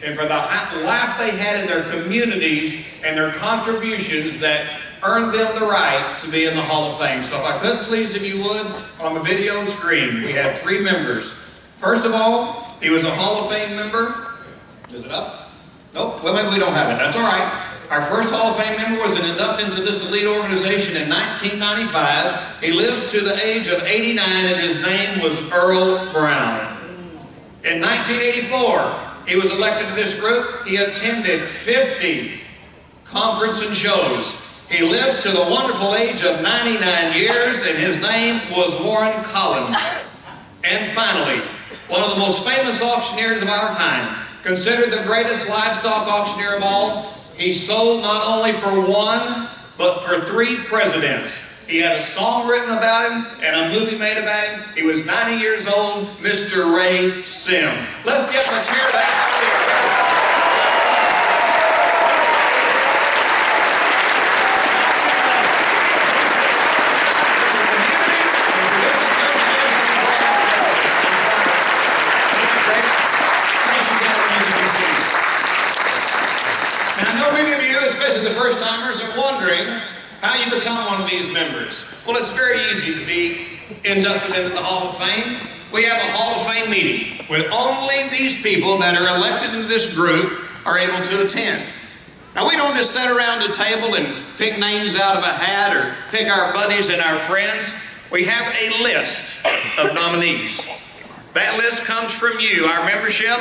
and for the life they had in their communities and their contributions that earned them the right to be in the Hall of Fame. So if I could, please, if you would, on the video screen, we have 3 members. First of all, he was a Hall of Fame member. Is it up? Nope, well, maybe we don't have it. That's all right. Our first Hall of Fame member was an inducted into this elite organization in 1995. He lived to the age of 89, and his name was Earl Brown. In 1984, he was elected to this group. He attended 50 conferences and shows. He lived to the wonderful age of 99 years, and his name was Warren Collins. And finally, one of the most famous auctioneers of our time, considered the greatest livestock auctioneer of all, he sold not only for 1, but for 3 presidents. He had a song written about him and a movie made about him. He was 90 years old, Mr. Ray Sims. Let's give him a cheer back. Many of you, especially the first-timers, are wondering how you become one of these members. Well, it's very easy to be inducted into the Hall of Fame. We have a Hall of Fame meeting when only these people that are elected into this group are able to attend. Now, we don't just sit around a table and pick names out of a hat or pick our buddies and our friends. We have a list of nominees. That list comes from you, our membership,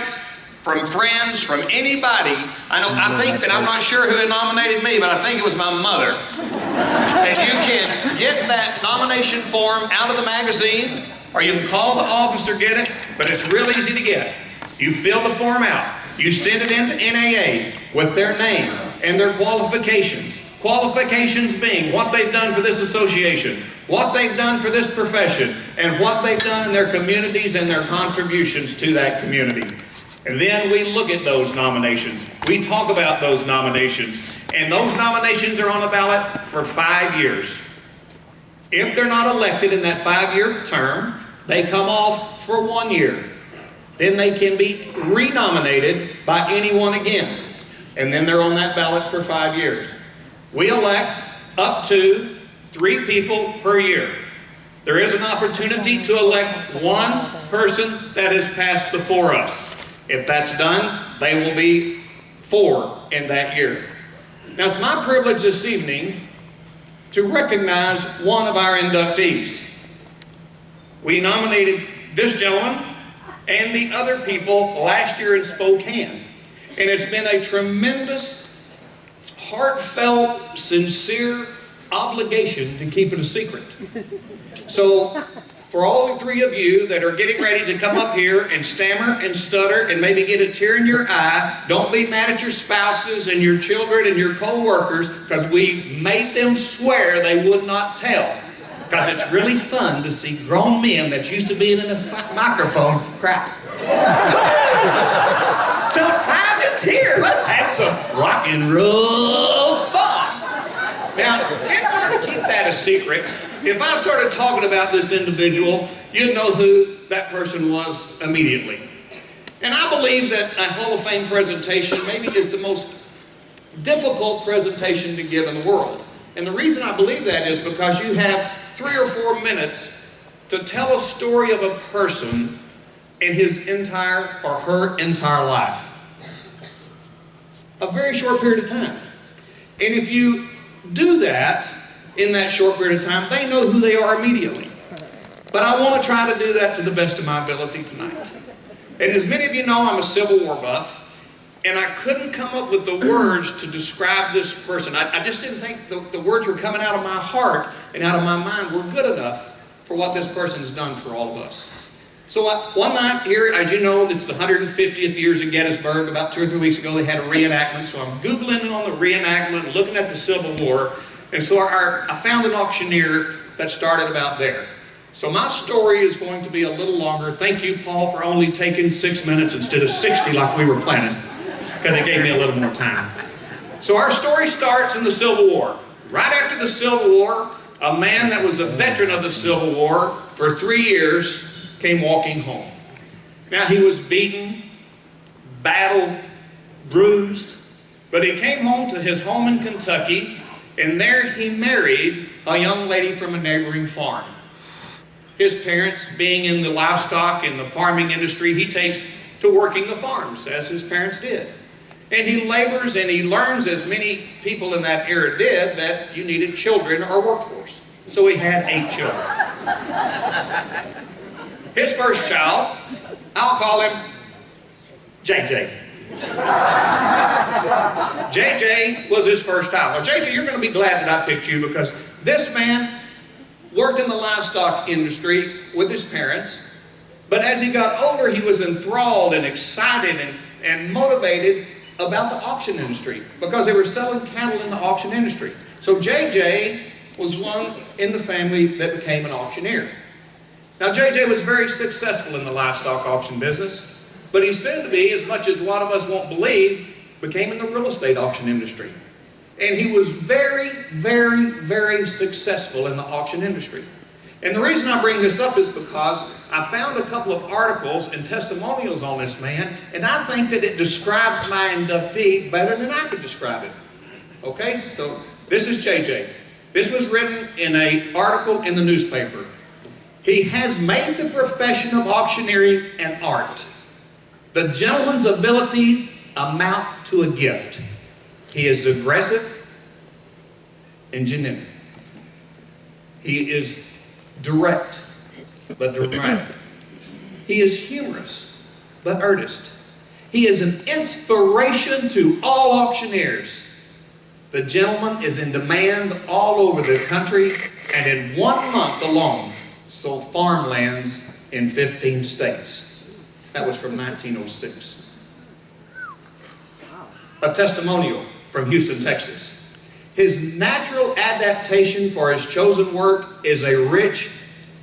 from friends, from anybody. I think that I'm not sure who had nominated me, but I think it was my mother. And you can get that nomination form out of the magazine, or you can call the office or get it, but it's real easy to get. You fill the form out. You send it in to NAA with their name and their qualifications. Qualifications being what they've done for this association, what they've done for this profession, and what they've done in their communities and their contributions to that community. And then we look at those nominations. We talk about those nominations. And those nominations are on the ballot for 5 years. If they're not elected in that 5-year term, they come off for 1 year. Then they can be renominated by anyone again. And then they're on that ballot for 5 years. We elect up to 3 people per year. There is an opportunity to elect 1 person that has passed before us. If that's done, they will be 4 in that year. Now, it's my privilege this evening to recognize one of our inductees. We nominated this gentleman and the other people last year in Spokane. And it's been a tremendous, heartfelt, sincere obligation to keep it a secret. So, for all 3 of you that are getting ready to come up here and stammer and stutter and maybe get a tear in your eye, don't be mad at your spouses and your children and your co-workers, because we made them swear they would not tell. Because it's really fun to see grown men that used to be in a microphone cry. So time is here. Let's have some rock and roll fun. Now, in order to keep that a secret, if I started talking about this individual, you'd know who that person was immediately. And I believe that a Hall of Fame presentation maybe is the most difficult presentation to give in the world. And the reason I believe that is because you have 3 or 4 minutes to tell a story of a person in his entire or her entire life. A very short period of time. And if you do that in that short period of time, they know who they are immediately. But I want to try to do that to the best of my ability tonight. And as many of you know, I'm a Civil War buff, and I couldn't come up with the words to describe this person. I just didn't think the words were coming out of my heart and out of my mind were good enough for what this person has done for all of us. So one night here, as you know, it's the 150th years of Gettysburg. About 2 or 3 weeks ago, they had a reenactment. So I'm Googling on the reenactment, looking at the Civil War. And so I found an auctioneer that started about there. So my story is going to be a little longer. Thank you, Paul, for only taking 6 minutes instead of 60 like we were planning, because it gave me a little more time. So our story starts in the Civil War. Right after the Civil War, a man that was a veteran of the Civil War for 3 years came walking home. Now he was beaten, battled, bruised, but he came home to his home in Kentucky, and there he married a young lady from a neighboring farm. His parents, being in the livestock and the farming industry, he takes to working the farms, as his parents did. And he labors and he learns, as many people in that era did, that you needed children or workforce. So he had 8 children. His first child, I'll call him JJ. JJ was his first child. Now, JJ, you're going to be glad that I picked you, because this man worked in the livestock industry with his parents, but as he got older, he was enthralled and excited and motivated about the auction industry, because they were selling cattle in the auction industry. So JJ was one in the family that became an auctioneer. Now, JJ was very successful in the livestock auction business, but he soon to be, as much as a lot of us won't believe, became in the real estate auction industry. And he was very, very, very successful in the auction industry. And the reason I bring this up is because I found a couple of articles and testimonials on this man, and I think that it describes my inductee better than I could describe it. Okay, so this is JJ. This was written in an article in the newspaper. He has made the profession of auctioneering an art. The gentleman's abilities amount to a gift. He is aggressive and genuine. He is direct, but dramatic. He is humorous, but earnest. He is an inspiration to all auctioneers. The gentleman is in demand all over the country, and in 1 month alone, sold farmlands in 15 states. That was from 1906. A testimonial from Houston, Texas. His natural adaptation for his chosen work is a rich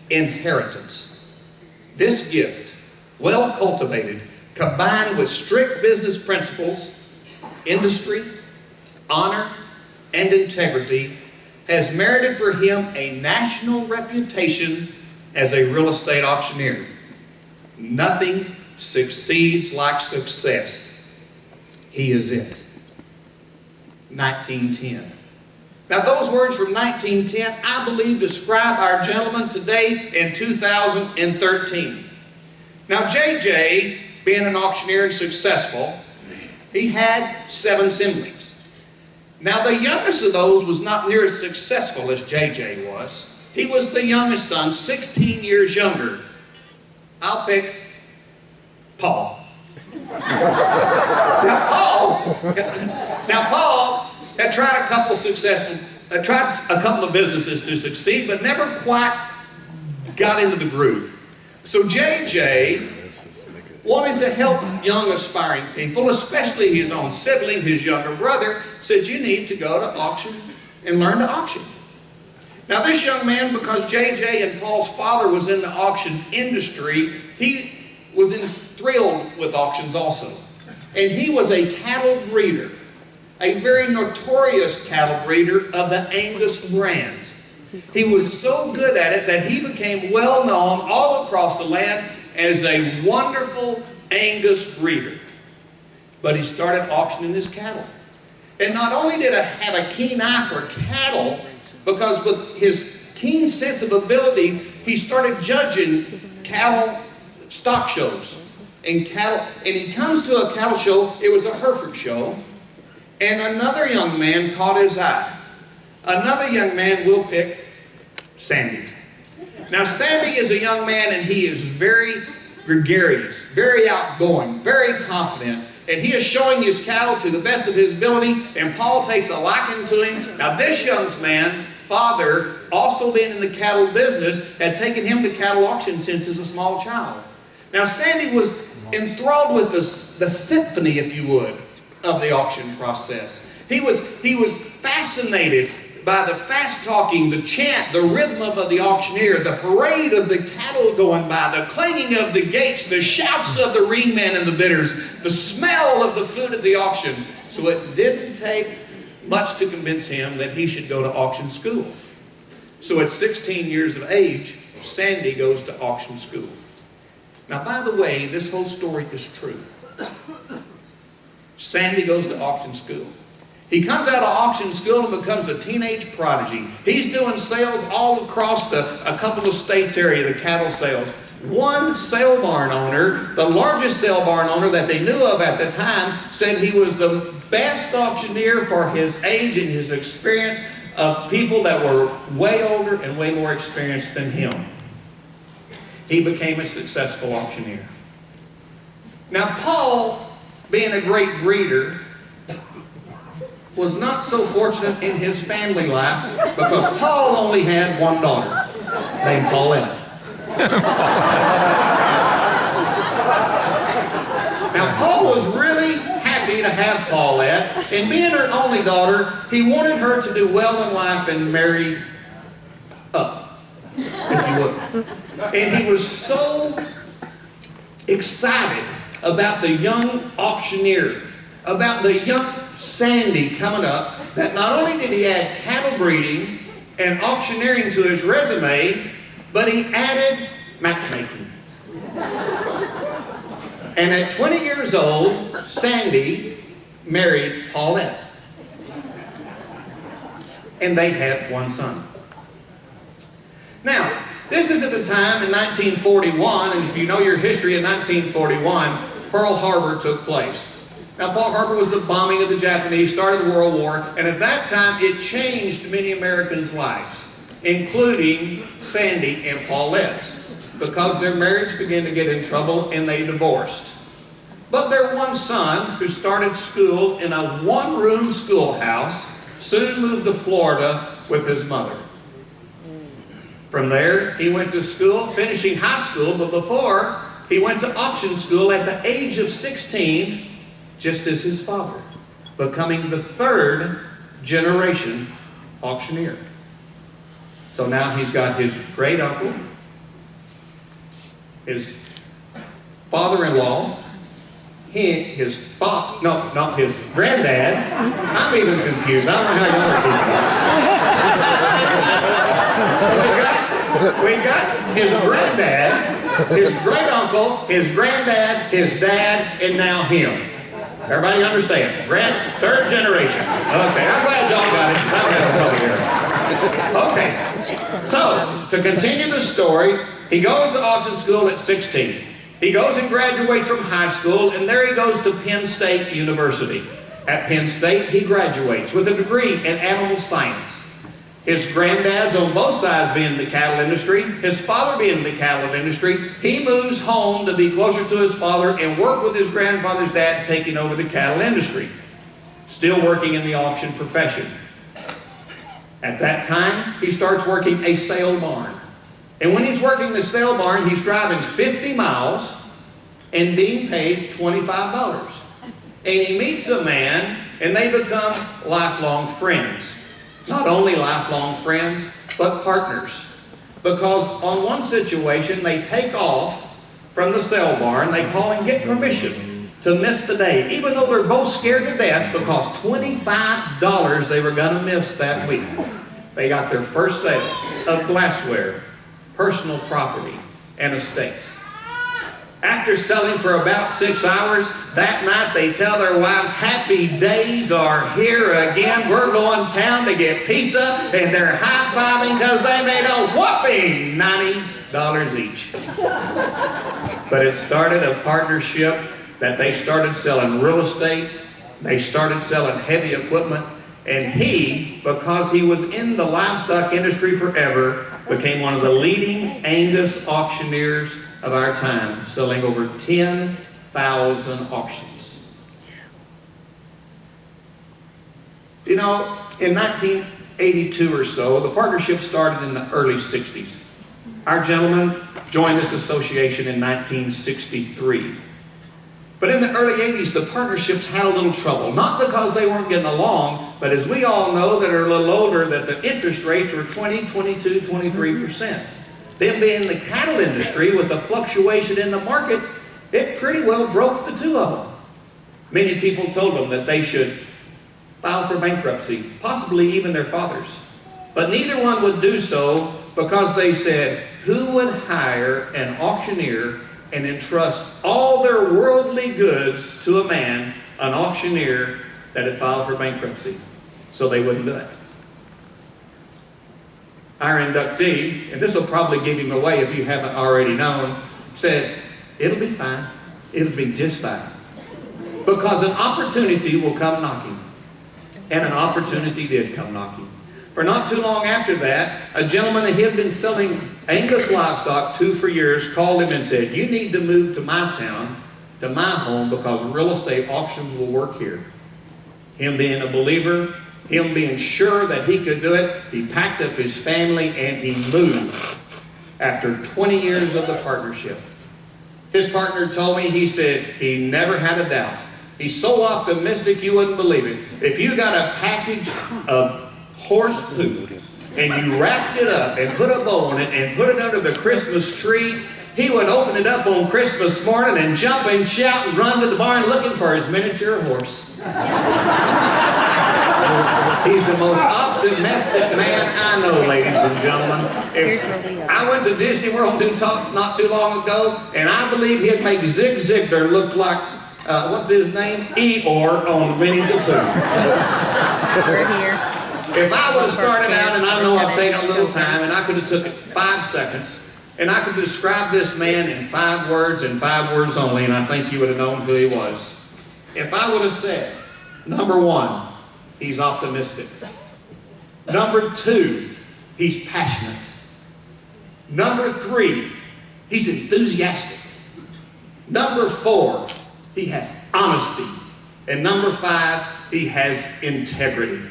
inheritance. This gift, well cultivated, combined with strict business principles, industry, honor, and integrity, has merited for him a national reputation as a real estate auctioneer. Nothing succeeds like success. He is it. 1910. Now, those words from 1910, I believe, describe our gentleman today in 2013. Now, JJ, being an auctioneer and successful, he had 7 siblings. Now, the youngest of those was not near as successful as JJ was. He was the youngest son, 16 years younger. I'll pick Paul. Now, Paul had tried a couple of businesses to succeed, but never quite got into the groove. So JJ wanted to help young aspiring people, especially his own sibling, his younger brother, said, you need to go to auction and learn to auction. Now, this young man, because JJ and Paul's father was in the auction industry, he was thrilled with auctions also. And he was a cattle breeder, a very notorious cattle breeder of the Angus brand. He was so good at it that he became well known all across the land as a wonderful Angus breeder. But he started auctioning his cattle. And not only did he have a keen eye for cattle, because with his keen sense of ability, he started judging cattle stock shows. And he comes to a cattle show, it was a Hereford show, and another young man caught his eye. Another young man will pick Sandy. Now, Sandy is a young man, and he is very gregarious, very outgoing, very confident, and he is showing his cattle to the best of his ability, and Paul takes a liking to him. Now, this young man, father, also being in the cattle business, had taken him to cattle auction since he was a small child. Now, Sandy was enthralled with the symphony, if you would, of the auction process. He was fascinated by the fast talking, the chant, the rhythm of the auctioneer, the parade of the cattle going by, the clanging of the gates, the shouts of the ringmen and the bidders, the smell of the food at the auction. So it didn't take much to convince him that he should go to auction school. So at 16 years of age, Sandy goes to auction school. Now, by the way, this whole story is true. Sandy goes to auction school. He comes out of auction school and becomes a teenage prodigy. He's doing sales all across a couple of states area, the cattle sales. One sale barn owner, the largest sale barn owner that they knew of at the time, said he was the best auctioneer for his age and his experience of people that were way older and way more experienced than him. He became a successful auctioneer. Now, Paul, being a great breeder, was not so fortunate in his family life because Paul only had one daughter named Paulette. Now, Paul was really happy to have Paulette, and being her only daughter, he wanted her to do well in life and marry up, if you would. And he was so excited about the young auctioneer, about the young Sandy coming up, that not only did he add cattle breeding and auctioneering to his resume, but he added matchmaking. And at 20 years old, Sandy married Paulette. And they had one son. Now, this is at the time in 1941, and if you know your history, in 1941, Pearl Harbor took place. Now, Pearl Harbor was the bombing of the Japanese, started the World War, and at that time it changed many Americans' lives, including Sandy and Paulette's, because their marriage began to get in trouble and they divorced. But their one son, who started school in a one-room schoolhouse, soon moved to Florida with his mother. From there, he went to school, finishing high school, but before, he went to auction school at the age of 16, just as his father, becoming the third generation auctioneer. So now he's got his great uncle, his father-in-law, his granddad. I'm even confused. I don't know how you're we got his granddad, his great uncle, his granddad, his dad, and now him. Everybody understand? Third generation. Okay, I'm glad y'all got it. Okay, so to continue the story, he goes to auction school at 16. He goes and graduates from high school, and there he goes to Penn State University. At Penn State, he graduates with a degree in animal science. His granddads on both sides being in the cattle industry, his father being in the cattle industry, he moves home to be closer to his father and work with his grandfather's dad taking over the cattle industry, still working in the auction profession. At that time, he starts working a sale barn. And when he's working the sale barn, he's driving 50 miles and being paid $25. And he meets a man, and they become lifelong friends. Not only lifelong friends, but partners. Because on one situation, they take off from the sale barn, they call and get permission to miss the day, even though they're both scared to death because $25 they were going to miss that week. They got their first sale of glassware, personal property, and estates. After selling for about 6 hours, that night they tell their wives, happy days are here again. We're going town to get pizza, and they're high-fiving because they made a whopping $90 each. But it started a partnership that they started selling real estate, they started selling heavy equipment, and he, because he was in the livestock industry forever, became one of the leading Angus auctioneers of our time, selling over 10,000 auctions. You know, in 1982 or so, the partnership started in the early 60s. Our gentleman joined this association in 1963. But in the early 80s, the partnerships had a little trouble. Not because they weren't getting along, but as we all know that are a little older, that the interest rates were 20, 22, 23%. Them being in the cattle industry with the fluctuation in the markets, it pretty well broke the two of them. Many people told them that they should file for bankruptcy, possibly even their fathers. But neither one would do so because they said, who would hire an auctioneer and entrust all their worldly goods to a man an auctioneer that had filed for bankruptcy, so they wouldn't do it. Our inductee, and this will probably give him away if you haven't already known, said, it'll be fine. It'll be just fine. Because an opportunity will come knocking. And an opportunity did come knocking. For not too long after that, a gentleman who had been selling Angus livestock for years called him and said, you need to move to my town, to my home, because real estate auctions will work here. Him being a believer, him being sure that he could do it, he packed up his family and he moved after 20 years of the partnership. His partner told me, he said, he never had a doubt. He's so optimistic you wouldn't believe it. If you got a package of horse poop and you wrapped it up and put a bow on it and put it under the Christmas tree, he would open it up on Christmas morning and jump and shout and run to the barn looking for his miniature horse. He's the most optimistic man I know, ladies and gentlemen. I went to Disney World not too long ago, and I believe he'd make Zig Ziglar look like, what's his name? Eeyore on Winnie the Pooh. We're here. If I would have started out, and I know I've taken a little time, and I could have took it 5 seconds, and I could describe this man in 5 words and 5 words only, and I think you would have known who he was. If I would have said, number 1, he's optimistic. Number 2, he's passionate. Number 3, he's enthusiastic. Number 4, he has honesty. And number 5, he has integrity.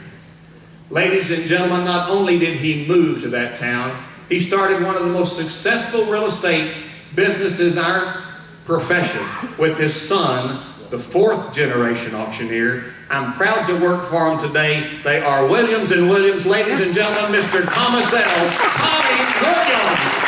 Ladies and gentlemen, not only did he move to that town, he started one of the most successful real estate businesses in our profession with his son, the 4th generation auctioneer. I'm proud to work for him today. They are Williams and Williams. Ladies and gentlemen, Mr. Thomas L. Tommy Williams.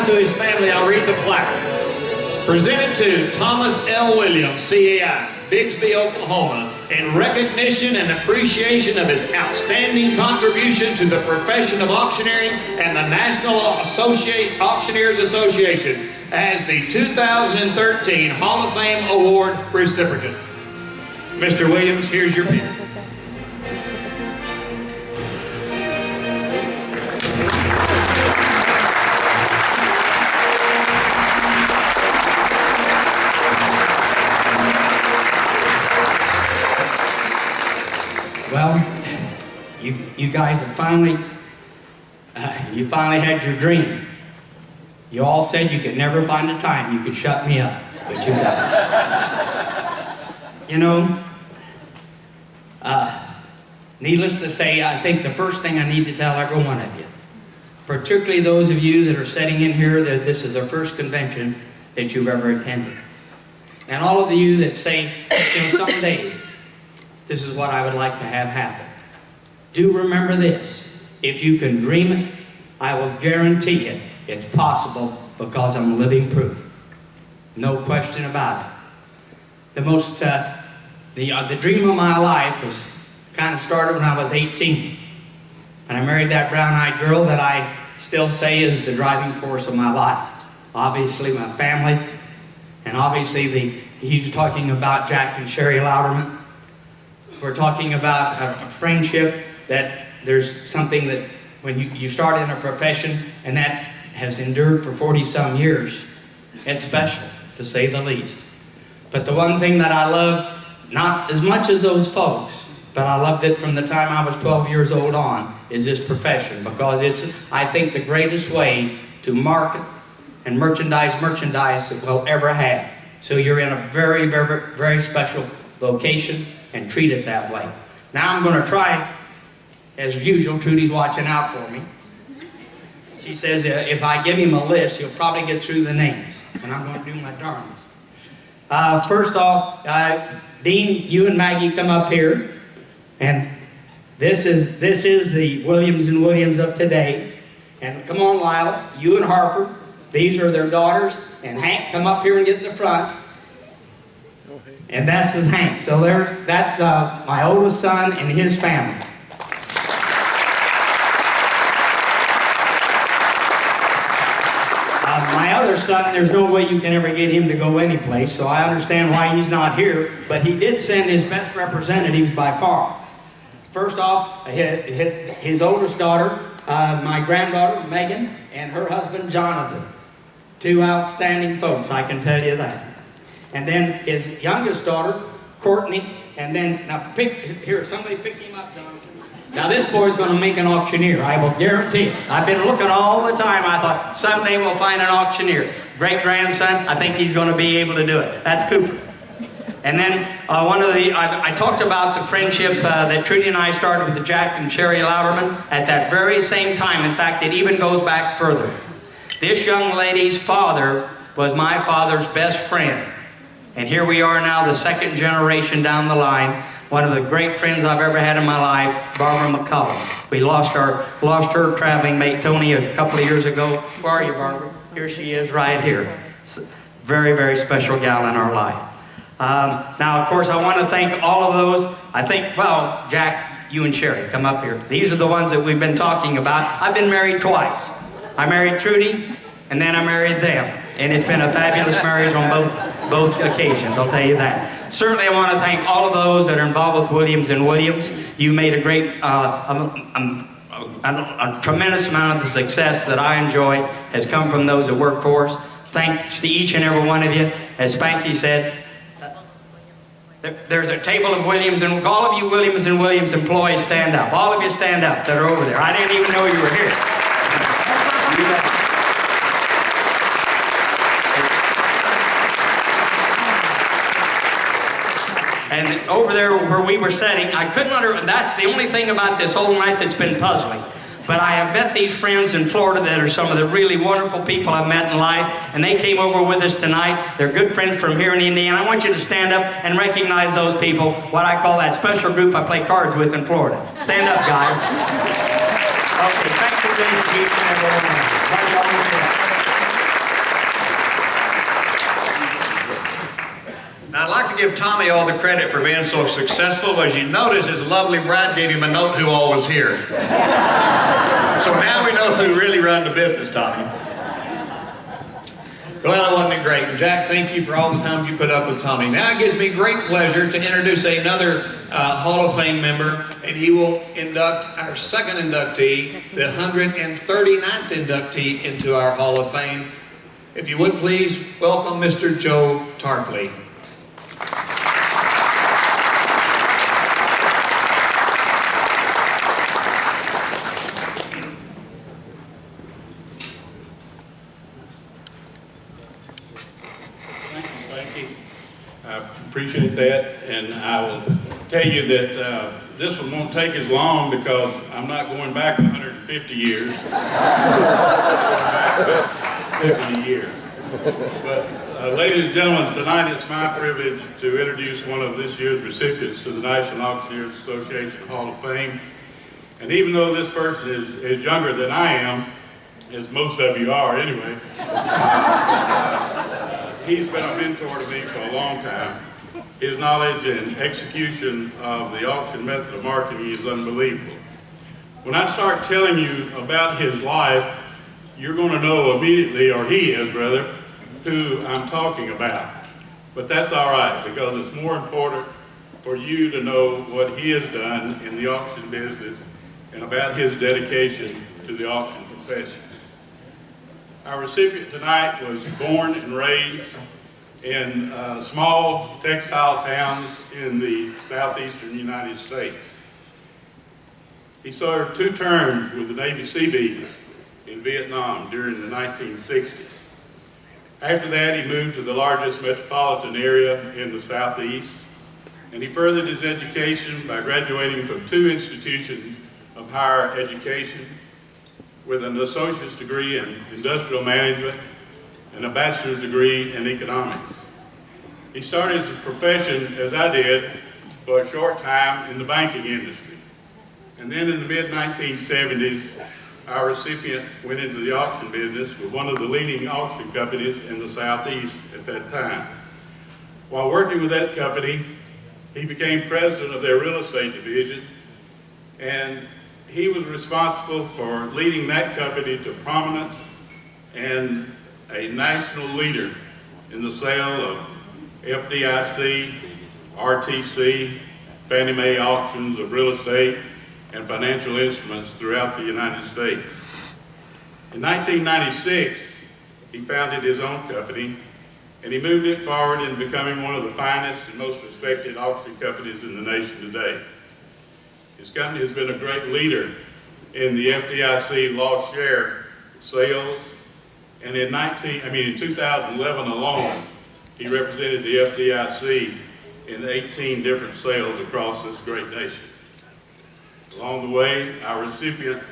To his family, I'll read the plaque. Presented to Thomas L. Williams, CAI, Bigsby, Oklahoma, in recognition and appreciation of his outstanding contribution to the profession of auctioneering and the National Auctioneers Association as the 2013 Hall of Fame Award recipient. Mr. Williams, here's your pin. Well, you guys have finally had your dream. You all said you could never find a time you could shut me up, but you got it. You know, needless to say, I think the first thing I need to tell every one of you, particularly those of you that are sitting in here, that this is the first convention that you've ever attended. And all of you that say, someday, this is what I would like to have happen. Do remember this. If you can dream it, I will guarantee you it's possible, because I'm living proof. No question about it. The dream of my life was kind of started when I was 18. And I married that brown-eyed girl that I still say is the driving force of my life. Obviously, my family And obviously he's talking about Jack and Sherry Louderman. We're talking about a friendship that there's something that when you start in a profession and that has endured for 40-some years, it's special, to say the least. But the one thing that I love, not as much as those folks, but I loved it from the time I was 12 years old on, is this profession, because it's, I think, the greatest way to market and merchandise that we'll ever have. So you're in a very, very, very special location, and treat it that way. Now I'm going to try, as usual, Trudy's watching out for me. She says if I give him a list, he'll probably get through the names, and I'm going to do my darndest. First off, Dean, you and Maggie come up here, and this is the Williams and Williams of today. And come on, Lila, you and Harper, these are their daughters, and Hank, come up here and get in the front. And that's his Hank. So that's my oldest son and his family. My other son, there's no way you can ever get him to go anyplace, so I understand why he's not here, but he did send his best representatives by far. First off, his oldest daughter, my granddaughter, Megan, and her husband, Jonathan. Two outstanding folks, I can tell you that. And then his youngest daughter, Courtney, and then, now somebody pick him up, Jonathan. Now this boy's going to make an auctioneer, I will guarantee it. I've been looking all the time, I thought, someday we'll find an auctioneer. Great-grandson, I think he's going to be able to do it. That's Cooper. And then I talked about the friendship that Trudy and I started with Jack and Sherry Louderman at that very same time. In fact, it even goes back further. This young lady's father was my father's best friend. And here we are now, the second generation down the line. One of the great friends I've ever had in my life, Barbara McCullum. We lost her traveling mate, Tony, a couple of years ago. Where are you, Barbara? Here she is, right here. Very, very special gal in our life. Now, of course, I want to thank all of those. I think, well, Jack, you and Sherry, come up here. These are the ones that we've been talking about. I've been married twice. I married Trudy, and then I married them. And it's been a fabulous marriage on both occasions, I'll tell you that. Certainly I want to thank all of those that are involved with Williams and Williams. You made a great, a tremendous amount of the success that I enjoy has come from those that work for us. Thanks to each and every one of you. As Spanky said, there's a table of Williams, and all of you Williams and Williams employees stand up. All of you stand up that are over there. I didn't even know you were here. And over there where we were sitting, I couldn't that's the only thing about this whole night that's been puzzling. But I have met these friends in Florida that are some of the really wonderful people I've met in life, and they came over with us tonight. They're good friends from here in Indiana. I want you to stand up and recognize those people, what I call that special group I play cards with in Florida. Stand up, guys. Okay, thanks for being here, each and every one of you. Now, I'd like to give Tommy all the credit for being so successful. As you notice, his lovely bride gave him a note who all was here. So now we know who really run the business, Tommy. Well, wasn't it great? And Jack, thank you for all the time you put up with Tommy. Now it gives me great pleasure to introduce another Hall of Fame member, and he will induct our second inductee, the 139th inductee into our Hall of Fame. If you would please welcome Mr. Joe Tarpley. Appreciate that, and I will tell you that this one won't take as long because I'm not going back 150 years. 50 years. But ladies and gentlemen, tonight it's my privilege to introduce one of this year's recipients to the National Auctioneers Association Hall of Fame. And even though this person is younger than I am, as most of you are anyway, he's been a mentor to me for a long time. His knowledge and execution of the auction method of marketing is unbelievable. When I start telling you about his life, you're going to know immediately, or he is rather, who I'm talking about. But that's all right, because it's more important for you to know what he has done in the auction business and about his dedication to the auction profession. Our recipient tonight was born and raised in small textile towns in the southeastern United States. He served 2 terms with the Navy Seabees in Vietnam during the 1960s. After that, he moved to the largest metropolitan area in the southeast, and he furthered his education by graduating from 2 institutions of higher education with an associate's degree in industrial management and a bachelor's degree in economics. He started his profession, as I did, for a short time in the banking industry. And then in the mid-1970s, our recipient went into the auction business with one of the leading auction companies in the Southeast at that time. While working with that company, he became president of their real estate division, and he was responsible for leading that company to prominence and a national leader in the sale of FDIC, RTC, Fannie Mae auctions of real estate and financial instruments throughout the United States. In 1996, he founded his own company, and he moved it forward in becoming one of the finest and most respected auction companies in the nation today. His company has been a great leader in the FDIC lost share sales, and in 2011 alone, he represented the FDIC in 18 different sales across this great nation. Along the way, our recipient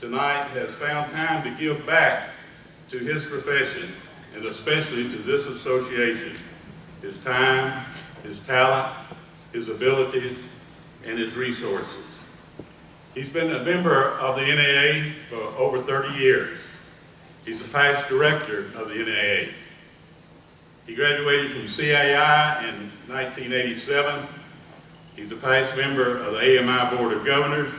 tonight has found time to give back to his profession, and especially to this association, his time, his talent, his abilities, and his resources. He's been a member of the NAA for over 30 years. He's a past director of the NAA. He graduated from CAI in 1987. He's a past member of the AMI Board of Governors.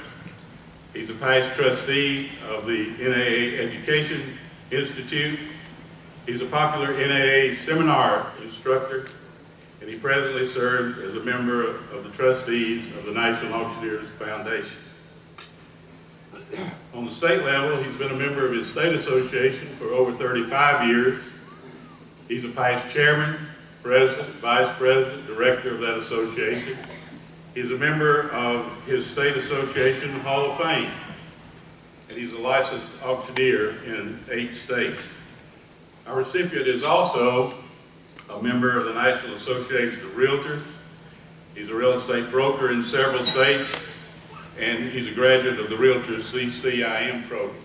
He's a past trustee of the NAA Education Institute. He's a popular NAA seminar instructor, and he presently serves as a member of the trustees of the National Auctioneers Foundation. On the state level, he's been a member of his state association for over 35 years. He's a past chairman, president, vice president, director of that association. He's a member of his state association Hall of Fame, and he's a licensed auctioneer in 8 states. Our recipient is also a member of the National Association of Realtors. He's a real estate broker in several states, and he's a graduate of the Realtors CCIM program.